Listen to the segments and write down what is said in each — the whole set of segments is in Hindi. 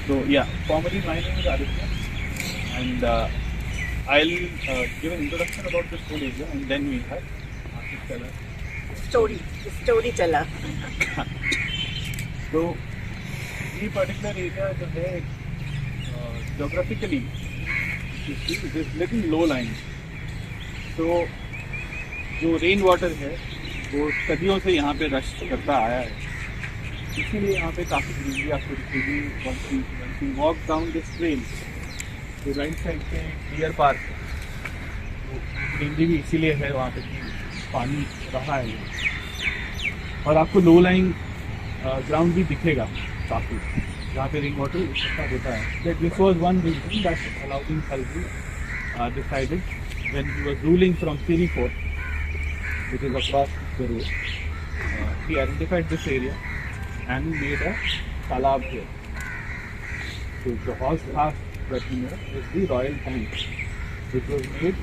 So yeah, formally my name is Aditya, and I'll give an introduction about this whole area, and then we have Ashish tell us. storyteller. तो ये पर्टिकुलर एरिया जो है geographically it is little low line, तो जो रेन वाटर है वो सदियों से यहाँ पे रश करता आया है, इसीलिए यहाँ पे काफ़ी ग्रीनरी आपको दिखेगी। वॉक डाउन दिस ट्रेल तो राइट साइड पे डियर पार्क है, तो ग्रीनरी भी इसीलिए है वहाँ पे कि पानी रहा है, और आपको लो लाइन ग्राउंड भी दिखेगा काफ़ी, जहाँ पे रेन वाटर इकट्ठा होता है। This was one reason that Alauddin Khilji decided when he was ruling from Siri fort, which is across the road. He identified this area and made a talab here. So the horse path that you know is the royal tank, which was made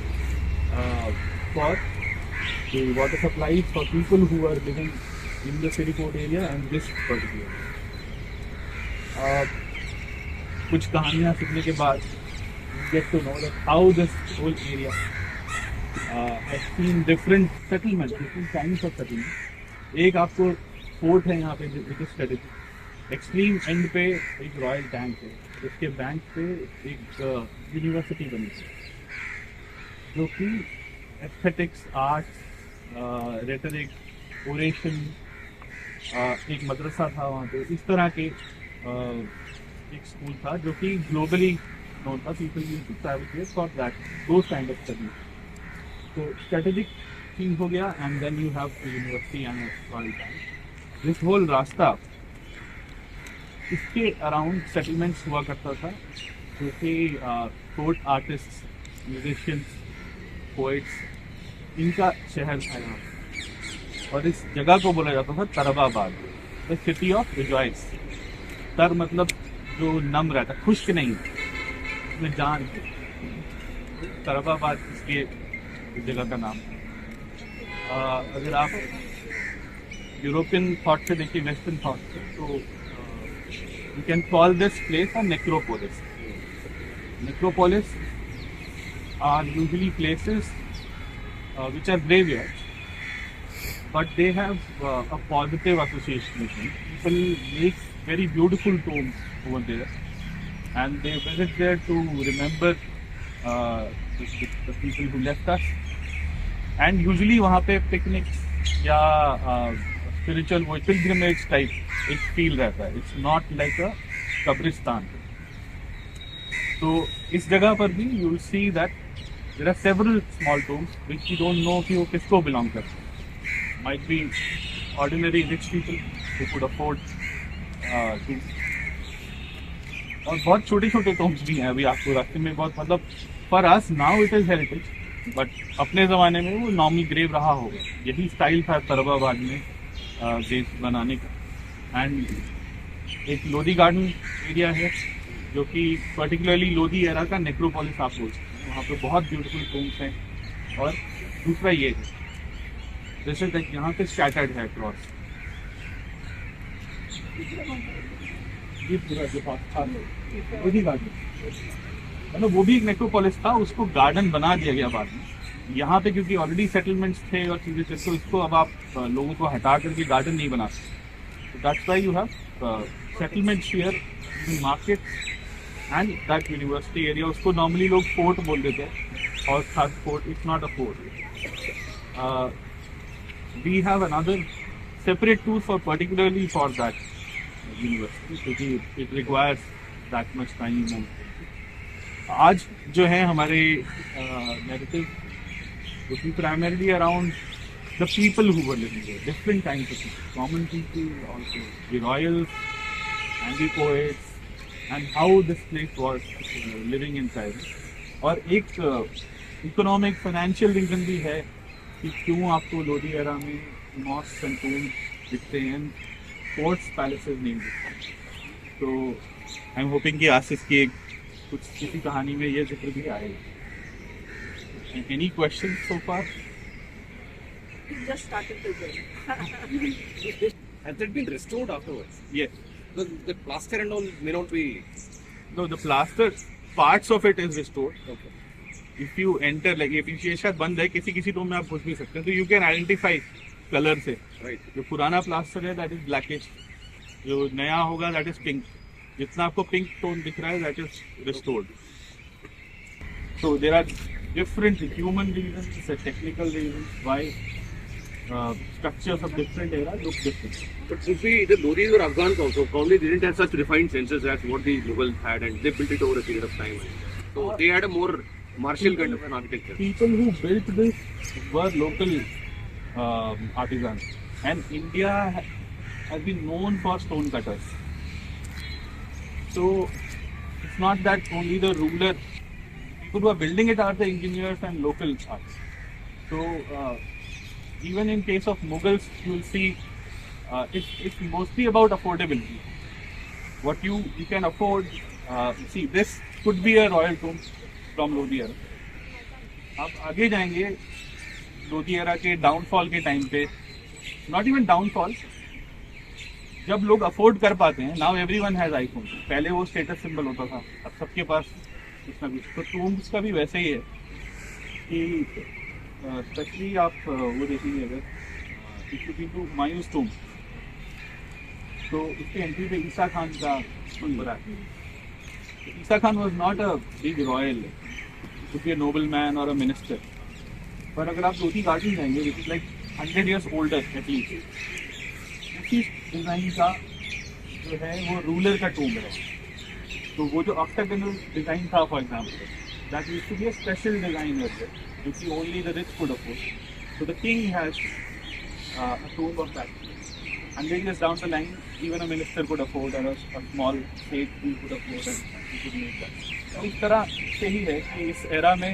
for the water supplies for people who are living in the city port area and this particular. कुछ कहानियाँ सुनने के बाद get to know that how this whole area has seen different settlements, different kinds of settlements. एक आपको फोर्ट है यहाँ पे which is strategic, extreme and पे एक रॉयल टैंक है, उसके बैंक पे एक यूनिवर्सिटी बनी है जो कि एस्थेटिक्स, आर्ट्स, रेटरिक, ओरेशन, एक मदरसा था वहाँ पे, इस तरह के एक स्कूल था जो कि ग्लोबली नोन था। People used to travel here for that those kind of studies. तो स्ट्रेटेजिक चीज हो गया, and then you have university and royal tank. This whole रास्ता इसके अराउंड सेटलमेंट्स हुआ करता था, जो कि फोर्ट आर्टिस्ट, म्यूजिशियंस, पोइट्स, इनका शहर था यहाँ, और इस जगह को बोला जाता था तरबाबाद, द सिटी ऑफ रिजॉइस। तर मतलब जो नम रहता, खुश्क नहीं, उसमें जान, तरबाबाद इसलिए इस जगह का नाम। अगर आप यूरोपियन थॉट से देखिए, वेस्टर्न थॉट से, तो you can call this place a necropolis. Necropolis are usually places which are graveyards, but they have a positive association with them. People make very beautiful tombs over there, and they visit there to remember the people who left us. And usually वहाँ पे पिकनिक या स्पिरिचुअल वो पिलग्रिमेज टाइप एक फील रहता है। इट्स नॉट लाइक अ कब्रिस्तान। तो इस जगह पर भी you will see that there are several small tombs which you don't know कि वो किसको belong करते हैं। Might be ordinary rich people who could afford to, और बहुत छोटे छोटे tombs भी हैं अभी आपको रास्ते में। बहुत मतलब for us now it is heritage, but अपने ज़माने में वो नॉर्मल ग्रेव रहा होगा। यही स्टाइल था तरबाबाद में देश बनाने का। एंड एक लोधी गार्डन एरिया है जो कि पर्टिकुलरली लोधी एरा का नेक्रोपोलिस आप बोल सकते हैं। वहाँ पे बहुत ब्यूटीफुल टूम्स हैं। और दूसरा ये है, जैसे तक यहाँ पे स्कैटर्ड है क्रॉस, ये पूरा जो था लोधी गार्डन, मतलब वो भी एक नेक्रोपोलिस था, उसको गार्डन बना दिया गया बाद में। यहाँ पे क्योंकि ऑलरेडी सेटलमेंट्स थे और चीज़ें थे, तो इसको अब आप लोगों को हटा करके गार्डन नहीं बना सकते। That's why you have settlements here in market and that university area. उसको नॉर्मली लोग फोर्ट बोल देते हैं, और खास fort, it's not a fort. We have another separate tour for particularly for that university, क्योंकि it requires that much time. आज जो है हमारे नैरेटिव वो भी primarily around the people who were living there, different kinds of people, common people, also the Royals and the poets, and how this place was living inside. और एक इकोनॉमिक फाइनेंशियल रीजन भी है कि क्यों आपको लोधी एरा में मॉस्क एंड टूम्स दिखते हैं, फोर्ट्स, पैलेसेस नहीं दिखते। तो आई एम होपिंग कि आसिफ की एक कुछ किसी कहानी में ये जिक्र भी आएगा। Any question so far? It just started to grow. Has it been restored afterwards? Yes. The plaster and all may not be. No, the plaster parts of it is restored. Okay. If you enter, like ये पीछे शायद बंद है, किसी किसी रूम में आप घुस भी सकते हैं, तो you can identify कलर से. Right. जो पुराना प्लास्टर है that is blackish, जो नया होगा that is pink. जितना आपको पिंक टोन दिख रहा है that is restored. So there are different human reasons, technical reasons why structures of different eras look different. But since the Lodhis were Afghans also, probably they didn't have such refined senses as what the Mughals had, and they built it over a period of time. So they had a more martial kind of an architecture. People who built this were local artisans, and India has been known for stone cutters. So it's not that only the ruler, people who are building it are the engineers and local artists. So even in case of Mughals, you will see it's mostly about affordability. What you can afford. See, this could be a royal tomb from Lodhi era. आप आगे जाएंगे लोधी एरा के डाउनफॉल के टाइम पे, नॉट इवन डाउनफॉल, जब लोग अफोर्ड कर पाते हैं, नाउ एवरीवन हैज आईफोन. पहले वो स्टेटस सिंबल होता था, अब सबके पास कुछ ना कुछ. तो टूम्स का भी वैसे ही है कि स्पेशली आप वो देखेंगे अगर इफ यू टू मायूस टूम, तो उसके एंट्री पे ईसा खान का मकबरा है. Isa Khan was not a big royal, could be a noble man और अ मिनिस्टर. पर अगर आप लोधी गार्डन जाएंगे which is like 100 years older at least, उसी डिज़ाइन का जो है वो रूलर का टूम है. तो वो जो ऑक्टागोनल डिज़ाइन था for example, that used to be a special design which only the rich could afford. So the king has a tomb of that. 100 years down the line, even a minister could afford, or a small state who could afford, and he could make that. तो इस तरह से ही है कि इस एरा में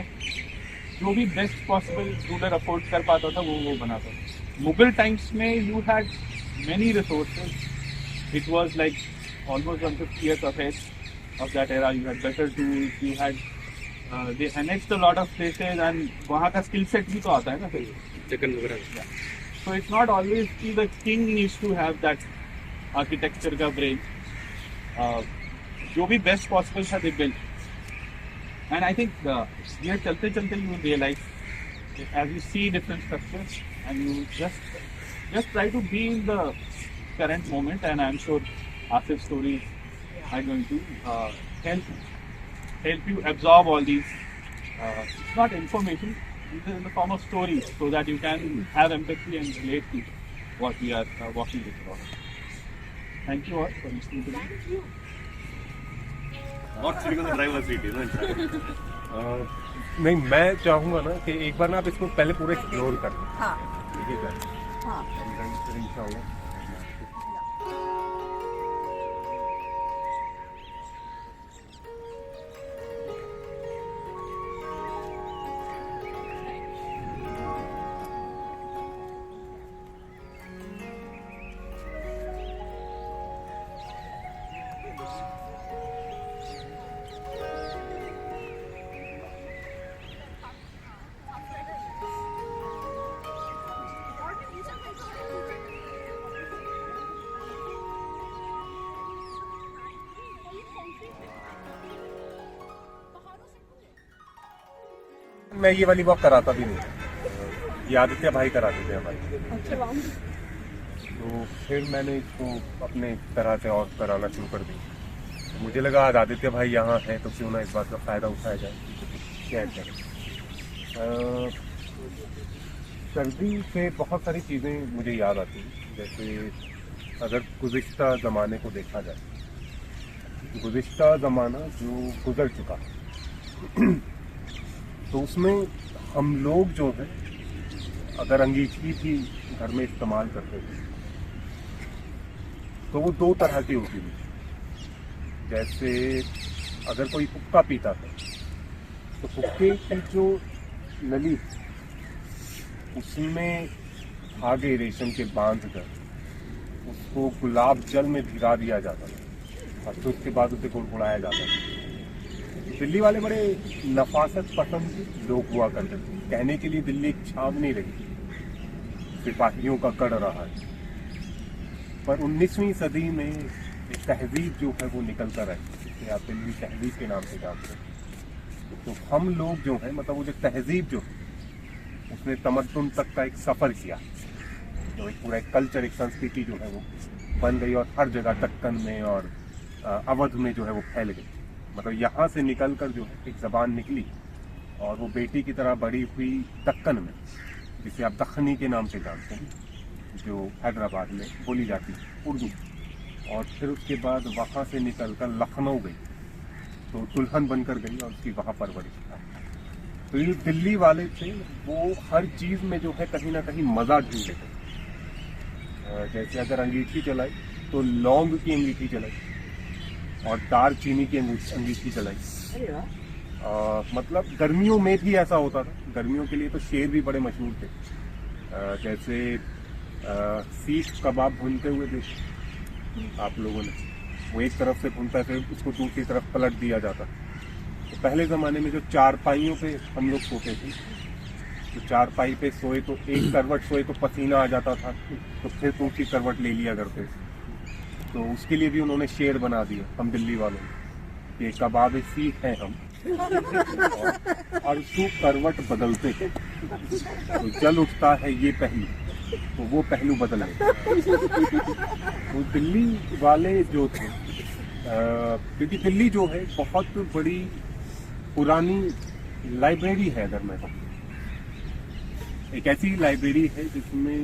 जो भी बेस्ट पॉसिबल रूलर अफोर्ड कर पाता था वो बनाता था. मुगल टाइम्स में you had many resources. It was like almost 150 years ahead of that era. You had better tools, you had they annexed a lot of places, and वहाँ का skill set भी तो आता है ना फिर. Deccan वगैरह. So it's not always कि the king needs to have that architecture का brain. जो भी best possible था they built. And I think ये चलते चलते you will realize as you see different structures and you just try to be in the current moment, and I'm sure Asif's stories are going to help you absorb all these. It's not information, it is in the form of stories, so that you can have empathy and relate to what we are walking across. Thank you all for listening to me. Not sitting on the driver's seat, isn't it? नहीं, मैं चाहूँगा ना कि एक बार ना आप इसको पहले पूरा एक्सप्लोर कर लें. हाँ ठीक है सर. हाँ. फिर इंशाल्लाह. मैं ये वाली वॉक कराता भी नहीं, ये आदित्य भाई कराते थे हमारे. तो फिर मैंने इसको अपने तरह से और कराना शुरू कर दी. मुझे लगा आज आदित्य भाई यहाँ है तो क्यों ना इस बात का फ़ायदा उठाया जाए. क्या करें. सर्दी से बहुत सारी चीज़ें मुझे याद आती हैं. जैसे अगर गुज़िश्ता ज़माने को देखा जाए, गुज़िश्ता ज़माना जो गुज़र चुका है, तो उसमें हम लोग जो हैं अगर अंगीठी भी घर में इस्तेमाल करते थे तो वो दो तरह की होती थी. जैसे अगर कोई हुक्का पीता था तो हुक्के की जो नली उसमें धागे रेशम के बांध कर उसको गुलाब जल में भिगा दिया जाता था और फिर उसके बाद उसे गुड़गुड़ाया जाता था. दिल्ली वाले बड़े नफासत पसंद लोग हुआ करते थे. कहने के लिए दिल्ली एक छावनी रही, सिपाहियों का गढ़ रहा है. पर 19वीं सदी में एक तहजीब जो है वो निकल कर आई, जिसे आप दिल्ली तहजीब के नाम से जानते हैं। तो हम लोग जो है मतलब वो जो तहजीब जो है उसने तमद्दुन तक का एक सफ़र किया, जो एक पूरा एक कल्चर, एक संस्कृति जो है वो बन गई और हर जगह दक्कन में और अवध में जो है वो फैल गई। मतलब यहाँ से निकल कर जो है एक ज़बान निकली और वो बेटी की तरह बड़ी हुई दक्कन में, जिसे आप दखनी के नाम से जानते हैं, जो हैदराबाद में बोली जाती है उर्दू। और फिर उसके बाद वहाँ से निकल कर लखनऊ गई, तो दुल्हन बनकर गई और उसकी वहाँ परवरिश था। तो ये दिल्ली वाले थे, वो हर चीज़ में जो है कहीं ना कहीं मज़ा ढूंढ लेते। जैसे अगर अंगीठी चलाई तो लौंग की अंगीठी चलाई और दार चीनी की अंगीठी चलाई। अरे वाह। मतलब गर्मियों में भी ऐसा होता था। गर्मियों के लिए तो शेर भी बड़े मशहूर थे। जैसे सीख कबाब भूनते हुए देखे आप लोगों ने, वो एक तरफ से भूनता है फिर उसको दूसरी तरफ पलट दिया जाता। तो पहले ज़माने में जो चारपाइयों पे हम लोग सोते थे, तो चारपाई पे सोए तो एक करवट सोए तो पसीना आ जाता था, तो फिर दूसरी करवट ले लिया करते थे। तो उसके लिए भी उन्होंने शेर बना दिया हम दिल्ली वालों ने, ये कबाब सीख हैं हम और उसको करवट बदलते हैं। तो जल उठता है ये पहलू, तो वो पहलू बदल गए। तो दिल्ली वाले जो थे, क्योंकि दिल्ली जो है बहुत बड़ी पुरानी लाइब्रेरी है, अगर मैं कहूँ एक ऐसी लाइब्रेरी है जिसमें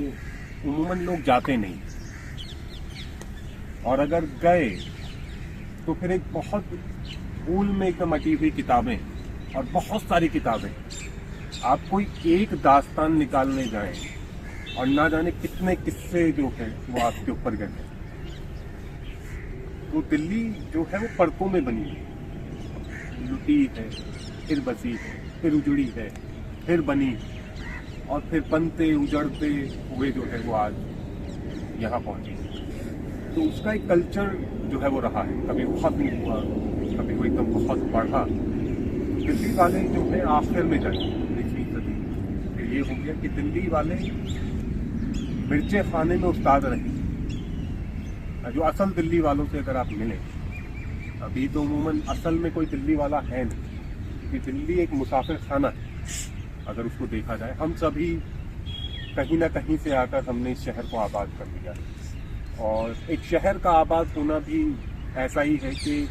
उम्मूमन लोग जाते नहीं, और अगर गए तो फिर एक बहुत फूल में एकदम अटी हुई किताबें और बहुत सारी किताबें। आप कोई एक दास्तान निकालने जाएं और ना जाने कितने किस्से जो है वो आपके ऊपर गए। तो दिल्ली जो है वो परतों में बनी है, लुटी है, फिर बसी है, फिर उजड़ी है, फिर बनी, और फिर बनते उजड़ते हुए जो है वो आज यहाँ पहुंची। तो उसका एक कल्चर जो है वो रहा है, कभी बहुत नहीं हुआ, कभी वो एकदम बहुत बढ़ा। दिल्ली वाले जो है आखिर में जाए 19वीं सदी, फिर ये हो गया कि दिल्ली वाले मिर्चे खाने में उस्ताद रहे। जो असल दिल्ली वालों से अगर आप मिलें, अभी तो उमूमन असल में कोई दिल्ली वाला है नहीं, क्योंकि दिल्ली एक मुसाफिर खाना है अगर उसको देखा जाए। हम सभी कहीं ना कहीं से आकर हमने इस शहर को आबाद कर दिया, और एक शहर का आबाद होना भी ऐसा ही है कि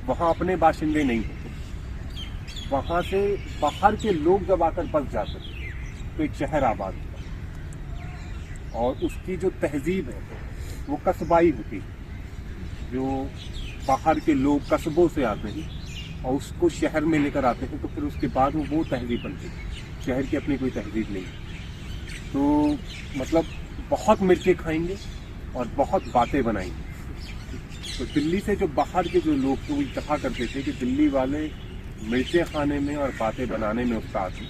वहाँ अपने बाशिंदे नहीं होते, वहाँ से बाहर के लोग जब आकर बस जाते तो एक शहर आबाद होता। और उसकी जो तहजीब है वो कस्बाई होती है। जो बाहर के लोग कस्बों से आते हैं और उसको शहर में लेकर आते हैं, तो फिर उसके बाद वो तहजीब बनती है। शहर की अपनी कोई तहजीब नहीं। तो मतलब बहुत मिर्चें खाएंगे और बहुत बातें बनाएंगे। तो दिल्ली से जो बाहर के जो लोग थे वो कहा करते थे कि दिल्ली वाले मिर्चें खाने में और बातें बनाने में उस्ताद हैं।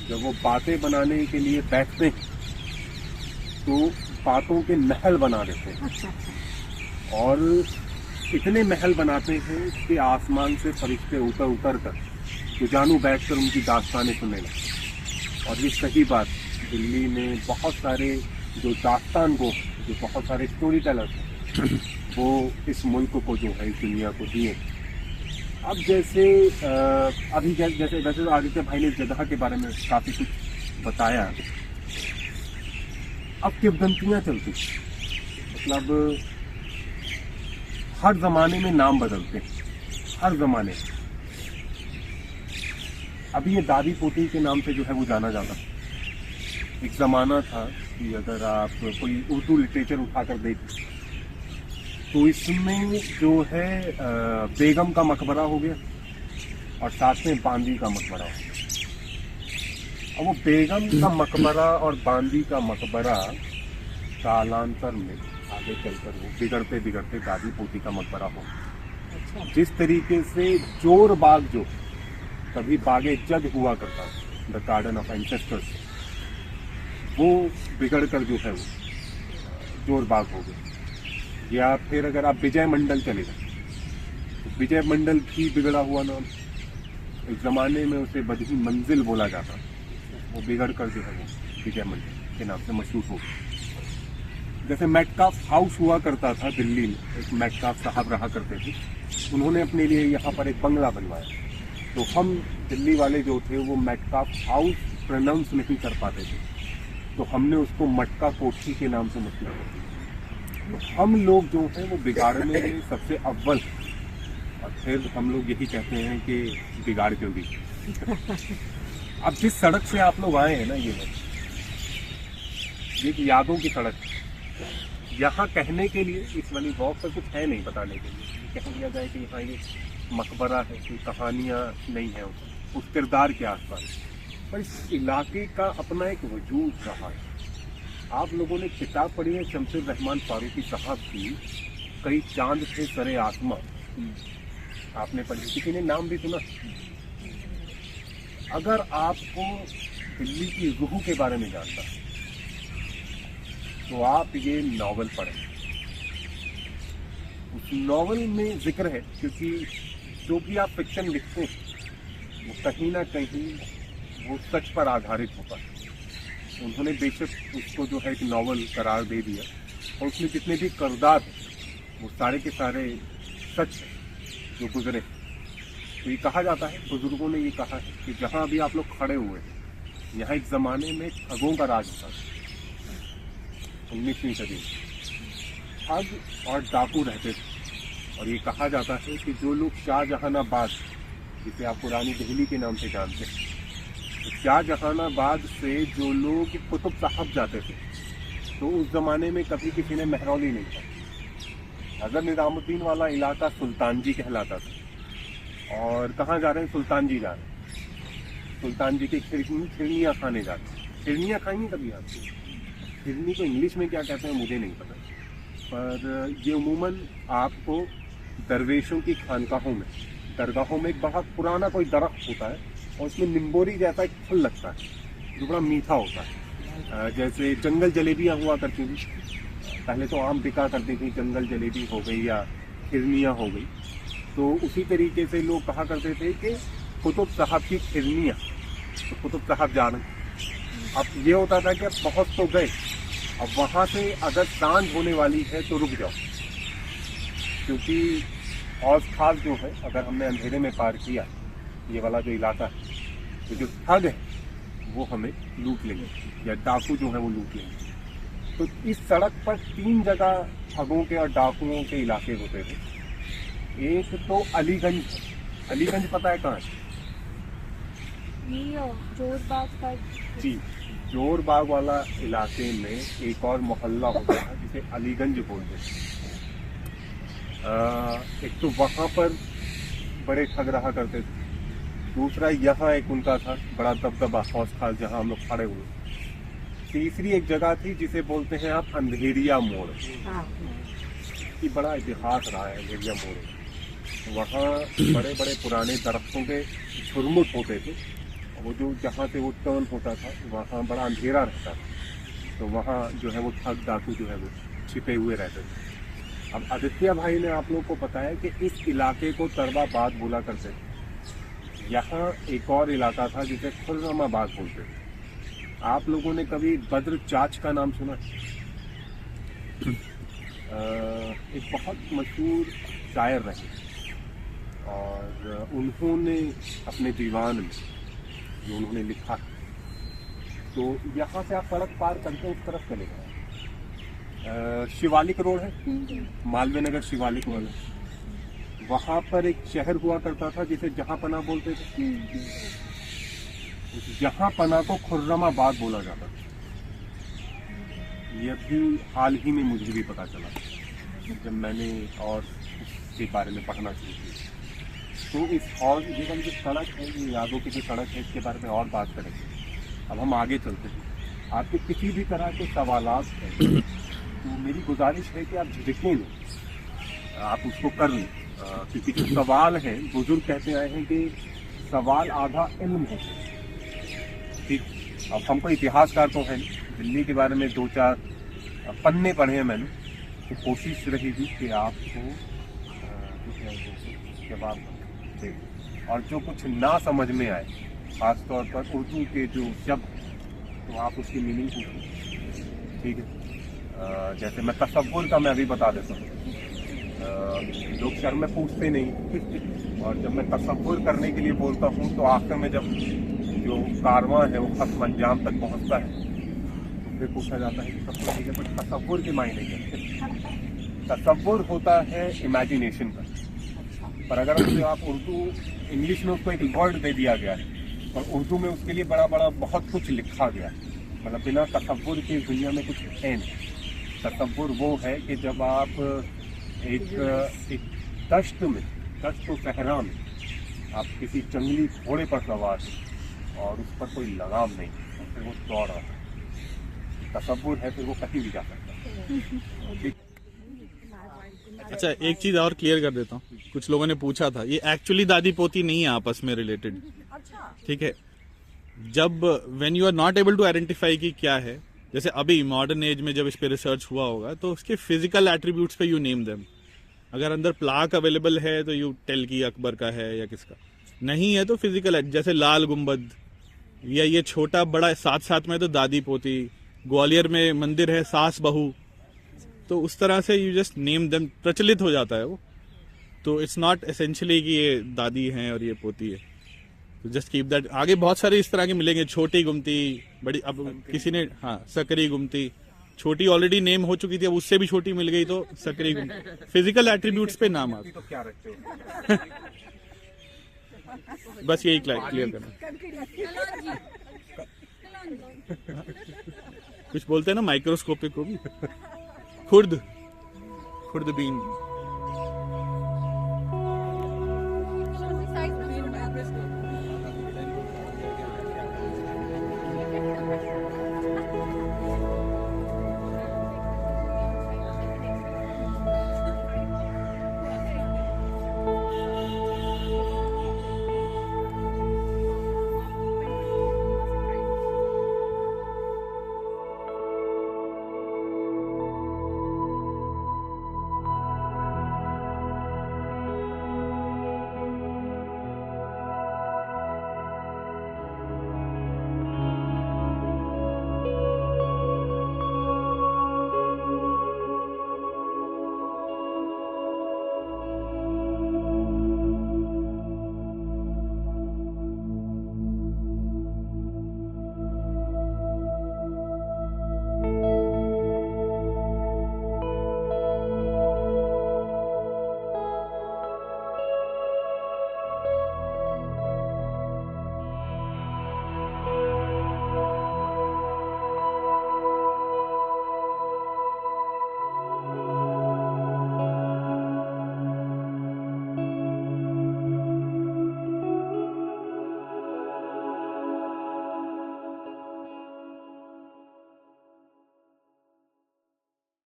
जब वो बातें बनाने के लिए बैठते हैं तो बातों के महल बना देते हैं, और इतने महल बनाते हैं कि आसमान से फरिश्ते उतर कर तो जानू बैठकर उनकी दास्तानें सुनने लगे। और ये सही बात, दिल्ली में बहुत सारे जो दास्तान गो, जो बहुत सारे स्टोरी टेलर्स हैं, वो इस मुल्क को जो है, इस दुनिया को दिए। अब जैसे अभी जैसे वैसे तो आदित्य भाई ने जगह के बारे में काफ़ी कुछ बताया। अब किंवदंतियाँ चलती, मतलब हर ज़माने में नाम बदलते हैं, हर ज़माने में। अभी ये दादी पोती के नाम से जो है वो जाना जाता। एक ज़माना था कि अगर आप कोई उर्दू लिटरेचर उठाकर देखें तो इसमें जो है बेगम का मकबरा हो गया और साथ में बांदी का मकबरा हो गया। और वो बेगम का मकबरा और बांदी का मकबरा कालांतर में आगे चलकर वो बिगड़ते बिगड़ते दादी पोती का मकबरा हो गया। जिस तरीके से जोर बाग जो कभी बागे जग हुआ करता है, द गार्डन ऑफ एंसेस्टर्स, वो बिगड़ कर जो है वो जोर बाग हो गया। या फिर अगर आप विजय मंडल चले गए तो विजय मंडल भी बिगड़ा हुआ नाम, एक ज़माने में उसे बदही मंजिल बोला जाता, वो बिगड़ कर जो है वो विजय मंडल के नाम से मशहूर हो गया। जैसे मेटकाफ हाउस हुआ करता था दिल्ली में, एक मेटकाफ साहब रहा करते थे, उन्होंने अपने लिए यहाँ पर एक बंगला बनवाया। तो हम दिल्ली वाले जो थे वो मेटकाफ हाउस प्रोनाउंस नहीं कर पाते थे, तो हमने उसको मटका कोठी के नाम से मतलब कर दिया। तो हम लोग जो हैं वो बिगाड़ने में सबसे अव्वल, और फिर हम लोग यही कहते हैं कि बिगाड़ क्यों दी। अब जिस सड़क से आप लोग आए हैं ना, ये यादों की सड़क, यहाँ कहने के लिए इस वाली वॉक पर कुछ है नहीं बताने के लिए। कह दिया जाए कि यहाँ ये मकबरा है, कोई कहानियाँ नहीं है उस किरदार के आसपास, पर इस इलाके का अपना एक वजूद रहा है। आप लोगों ने किताब पढ़ी है शमशुर रहमान फारूकी साहब की, कई चांद थे सरे आसमां, आपने पढ़ी, किसी ने नाम भी सुना? अगर आपको दिल्ली की रूह के बारे में जानना है तो आप ये नॉवल पढ़ें। उस नॉवल में जिक्र है, क्योंकि जो भी आप फिक्शन लिखते हैं वो कहीं ना कहीं वो सच पर आधारित होता है। उन्होंने बेशक उसको जो है एक नॉवल करार दे दिया, और उसमें जितने भी किरदार हैं वो सारे के सारे सच हैं जो गुजरे। तो ये कहा जाता है, बुजुर्गों ने ये कहा है कि जहाँ अभी आप लोग खड़े हुए हैं, यहाँ एक ज़माने में ठगों का राज था। 19वीं सदी में ठग और डाकू रहते थे, और ये कहा जाता है कि जो लोग शाहजहानाबाद, जिसे आप पुरानी दिल्ली के नाम से जानते हैं, तो शाहजहानाबाद से जो लोग कुतुब साहब जाते थे, तो उस ज़माने में कभी किसी ने महरौली नहीं था। अगर निज़ामुद्दीन वाला इलाका सुल्तान जी कहलाता था, और कहाँ जा रहे हैं? सुल्तान जी जा रहे हैं, सुल्तान जी की खिरनियाँ खाने जाते हैं। खिरनियाँ खाएंगे कभी आपको? खिरनी को इंग्लिश में क्या कहते हैं मुझे नहीं पता, पर ये उमूमन आपको दरवेशों की खानकाहों में, दरगाहों में एक बहुत पुराना कोई दरख्त होता है, और उसमें निम्बोरी जैसा एक फल लगता है जो बड़ा मीठा होता है। जैसे जंगल जलेबियाँ हुआ करती थी, पहले तो आम बिका करती थी, जंगल जलेबी हो गई या खिरनियाँ हो गई, तो उसी तरीके से लोग कहा करते थे कि कुतुब साहब की खिरनियाँ, तो कुतुब साहब जा रहे। अब ये होता था कि अब पहुँच तो गए, अब वहाँ से अगर सांझ होने वाली है तो रुक जाओ, क्योंकि और खास जो है अगर हमने अंधेरे में पार किया ये वाला जो इलाका है, तो जो ठग है वो हमें लूट लेंगे, या डाकू जो है वो लूट लेंगे। तो इस सड़क पर 3 जगह ठगों के और डाकुओं के इलाके होते थे। एक तो अलीगंज, अलीगंज पता है कहाँ है? जोरबाग का जी, जोरबाग वाला इलाके में एक और मोहल्ला होता है जिसे अलीगंज बोलते हैं। एक तो वहाँ पर बड़े ठग रहा करते थे, दूसरा यहाँ एक उनका था बड़ा दबदबा हौस खास जहाँ हम लोग खड़े हुए। तीसरी एक जगह थी जिसे बोलते हैं आप अंधेरिया मोड़, कि बड़ा इतिहास रहा है अंधेरिया मोड़। वहाँ बड़े बड़े पुराने दरख्तों के झुरमुट होते थे, वो जो जहाँ से वो टर्न होता था वहाँ बड़ा अंधेरा रहता था, तो वहाँ जो है वो ठग डाकू जो है वो छिपे हुए रहते थे। अब आदित्य भाई ने आप लोग को बताया कि इस इलाके को तरबाबाद बोला करते थे। यहाँ एक और इलाका था जिसे खुर्रमाबाद बोलते थे। आप लोगों ने कभी बद्र चाच का नाम सुना? एक बहुत मशहूर शायर रहे, और उन्होंने अपने दीवान में जो उन्होंने लिखा, तो यहाँ से आप सड़क पार करके उस तरफ चले गए। शिवालिक रोड है, मालवीय नगर शिवालिक रोड है, वहाँ पर एक शहर हुआ करता था जिसे जहाँ पना बोलते थे। उस जहाँ पना को खुर्रमाबाद बोला जाता था। ये भी हाल ही में मुझे भी पता चला जब मैंने और इसके बारे में पढ़ना शुरू किया। तो इस और ये जो सड़क है, ये यादों की जो सड़क है, इसके बारे में और बात करेंगे। अब हम आगे चलते हैं। आपके किसी भी तरह के सवालात हैं तो मेरी गुजारिश है कि आप झिझकें नहीं, आप उसको कर लें, क्योंकि जो सवाल है, बुजुर्ग कहते आए हैं कि सवाल आधा इल्म है। ठीक, अब हमको इतिहासकार तो है, दिल्ली के बारे में 2-4 पन्ने पढ़े हैं मैंने, तो कोशिश रहेगी कि आपको जवाब दें। और जो कुछ ना समझ में आए, खासतौर पर उर्दू के जो शब्द, तो आप उसकी मीनिंग पूछें। ठीक है, जैसे मैं तसव्वुर का मैं अभी बता देता हूँ। लोग शर्म में पूछते नहीं, और जब मैं तसव्वुर करने के लिए बोलता हूँ तो आखिर में जब जो कारवां है वो खत्म अंजाम तक पहुँचता है तो फिर पूछा जाता है कि सब तो ठीक है, बट तसव्वुर के मायने क्या है? तसव्वुर होता है इमेजिनेशन का, पर अगर उससे आप उर्दू इंग्लिश में उसको एक वर्ड दे दिया गया है और उर्दू में उसके लिए बड़ा बड़ा बहुत कुछ लिखा गया है, मतलब बिना तसव्वुर के इस दुनिया में कुछ है नहीं। तसव्वुर वो है कि जब आप एक दश्त में, दश्त व सहरा में आप किसी जंगली घोड़े पर सवार हैं और उस पर कोई लगाम नहीं और फिर वो दौड़ रहा है, तसव्वुर है, फिर वो कहीं भी जा सकता है। अच्छा, एक चीज और क्लियर कर देता हूँ। कुछ लोगों ने पूछा था, ये एक्चुअली दादी पोती नहीं है आपस में रिलेटेड, ठीक है। जब when you are not able to identify कि क्या है, जैसे अभी मॉडर्न एज में जब इस पे रिसर्च हुआ होगा तो उसके फिजिकल एट्रीब्यूट्स पे यू नेम देम। अगर अंदर प्लाक अवेलेबल है तो यू टेल की अकबर का है या किसका, नहीं है तो फिजिकल, जैसे लाल गुंबद या ये छोटा बड़ा साथ साथ में तो दादी पोती, ग्वालियर में मंदिर है सास बहू, तो उस तरह से यू जस्ट नेम देम, प्रचलित हो जाता है वो। तो इट्स नॉट एसेंशियली कि ये दादी हैं और ये पोती है, तो जस्ट कीप दैट। आगे बहुत सारे इस तरह के मिलेंगे, छोटी गुमती, बड़ी, अब किसी ने हाँ सकरी गुमती, छोटी ऑलरेडी नेम हो चुकी थी, अब उससे भी छोटी मिल गई तो सकरी गुमती। फिजिकल एट्रीब्यूट्स पे नाम आते, तो क्या रखते हो? बस यही क्लियर करना। कुछ बोलते हैं ना माइक्रोस्कोपिक को भी, खुर्द बीन।